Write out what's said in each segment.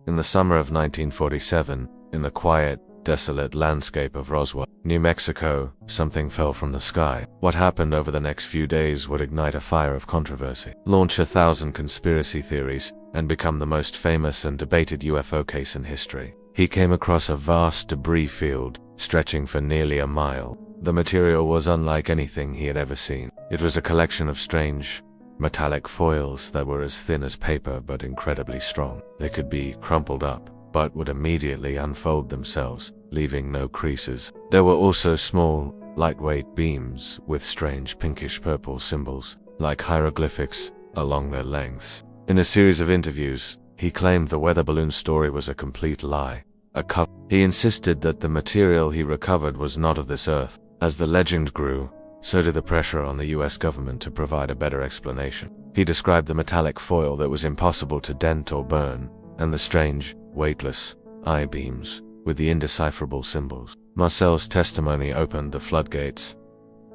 In the summer of 1947, in the quiet, desolate landscape of Roswell, New Mexico, something fell from the sky. What happened over the next few days would ignite a fire of controversy, launch 1,000 conspiracy theories, and become the most famous and debated UFO case in history. He came across a vast debris field, stretching for nearly a mile. The material was unlike anything he had ever seen. It was a collection of strange, metallic foils that were as thin as paper but incredibly strong. They could be crumpled up, but would immediately unfold themselves, leaving no creases. There were also small, lightweight beams with strange pinkish-purple symbols, like hieroglyphics, along their lengths. In a series of interviews, he claimed the weather balloon story was a complete lie, a cover. He insisted that the material he recovered was not of this earth. As the legend grew, so did the pressure on the US government to provide a better explanation. He described the metallic foil that was impossible to dent or burn, and the strange, weightless I-beams with the indecipherable symbols. Marcel's testimony opened the floodgates.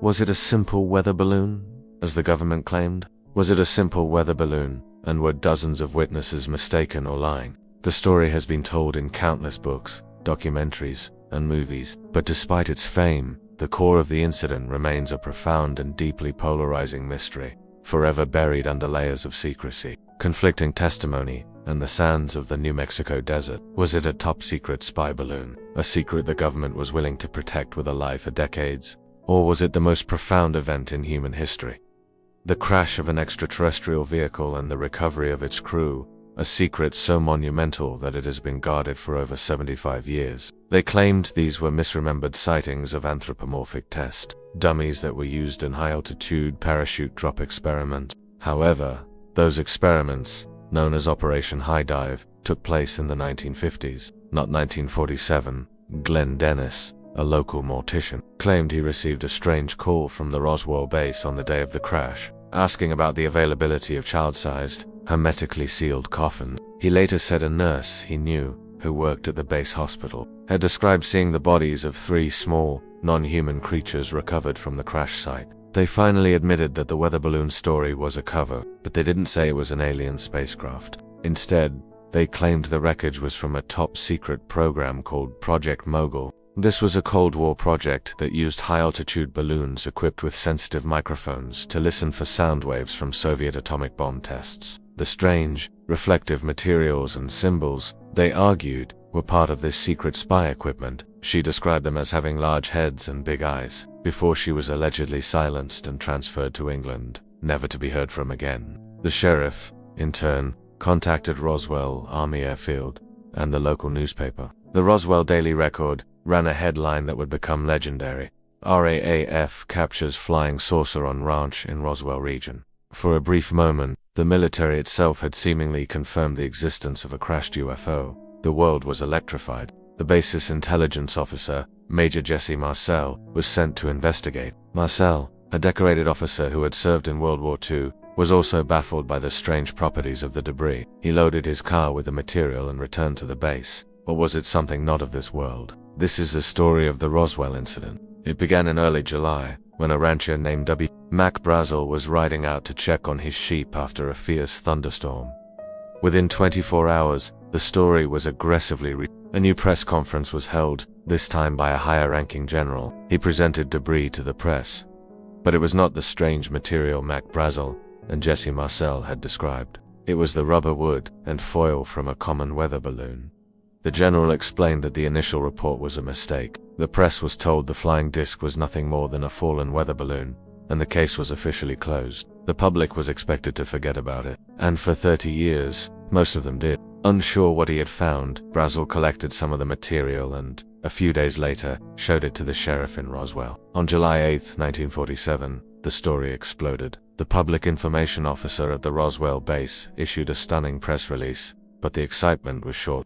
Was it a simple weather balloon, as the government claimed? Was it a simple weather balloon, and were dozens of witnesses mistaken or lying? The story has been told in countless books, documentaries, and movies, but despite its fame, the core of the incident remains a profound and deeply polarizing mystery, forever buried under layers of secrecy, conflicting testimony, and the sands of the New Mexico desert. Was it a top-secret spy balloon, a secret the government was willing to protect with a lie for decades? Or was it the most profound event in human history? The crash of an extraterrestrial vehicle and the recovery of its crew, a secret so monumental that it has been guarded for over 75 years. They claimed these were misremembered sightings of anthropomorphic test dummies that were used in high-altitude parachute drop experiment. However, those experiments, known as Operation High Dive, took place in the 1950s, not 1947. Glenn Dennis, a local mortician, claimed he received a strange call from the Roswell base on the day of the crash, asking about the availability of child-sized, hermetically sealed coffins. He later said a nurse he knew, who worked at the base hospital, had described seeing the bodies of 3 small, non-human creatures recovered from the crash site. They finally admitted that the weather balloon story was a cover, but they didn't say it was an alien spacecraft. Instead, they claimed the wreckage was from a top-secret program called Project Mogul. This was a Cold War project that used high-altitude balloons equipped with sensitive microphones to listen for sound waves from Soviet atomic bomb tests. The strange, reflective materials and symbols, they argued, were part of this secret spy equipment. She described them as having large heads and big eyes, before she was allegedly silenced and transferred to England, never to be heard from again. The sheriff, in turn, contacted Roswell Army Airfield and the local newspaper. The Roswell Daily Record ran a headline that would become legendary: RAAF captures flying saucer on ranch in Roswell region. For a brief moment, the military itself had seemingly confirmed the existence of a crashed UFO. The world was electrified. The base's intelligence officer, Major Jesse Marcel, was sent to investigate. Marcel, a decorated officer who had served in World War II, was also baffled by the strange properties of the debris. He loaded his car with the material and returned to the base. Or was it something not of this world? This is the story of the Roswell Incident. It began in early July, when a rancher named W. Mac Brazel was riding out to check on his sheep after a fierce thunderstorm. Within 24 hours, the story was aggressively A new press conference was held, this time by a higher-ranking general. He presented debris to the press. But it was not the strange material Mac Brazel and Jesse Marcel had described. It was the rubber wood and foil from a common weather balloon. The general explained that the initial report was a mistake. The press was told the flying disc was nothing more than a fallen weather balloon, and the case was officially closed. The public was expected to forget about it, and for 30 years, most of them did. Unsure what he had found, Brazel collected some of the material and, a few days later, showed it to the sheriff in Roswell. On July 8, 1947, the story exploded. The public information officer at the Roswell base issued a stunning press release, but the excitement was short.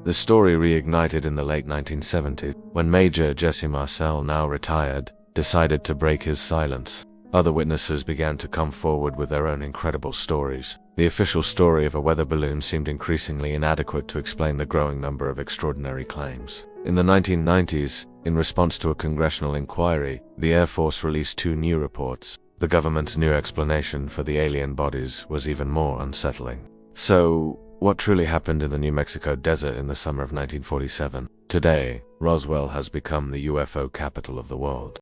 The story reignited in the late 1970s, when Major Jesse Marcel, now retired, decided to break his silence. Other witnesses began to come forward with their own incredible stories. The official story of a weather balloon seemed increasingly inadequate to explain the growing number of extraordinary claims. In the 1990s, in response to a congressional inquiry, the Air Force released 2 new reports. The government's new explanation for the alien bodies was even more unsettling. So, What truly happened in the New Mexico desert in the summer of 1947? Today, Roswell has become the UFO capital of the world.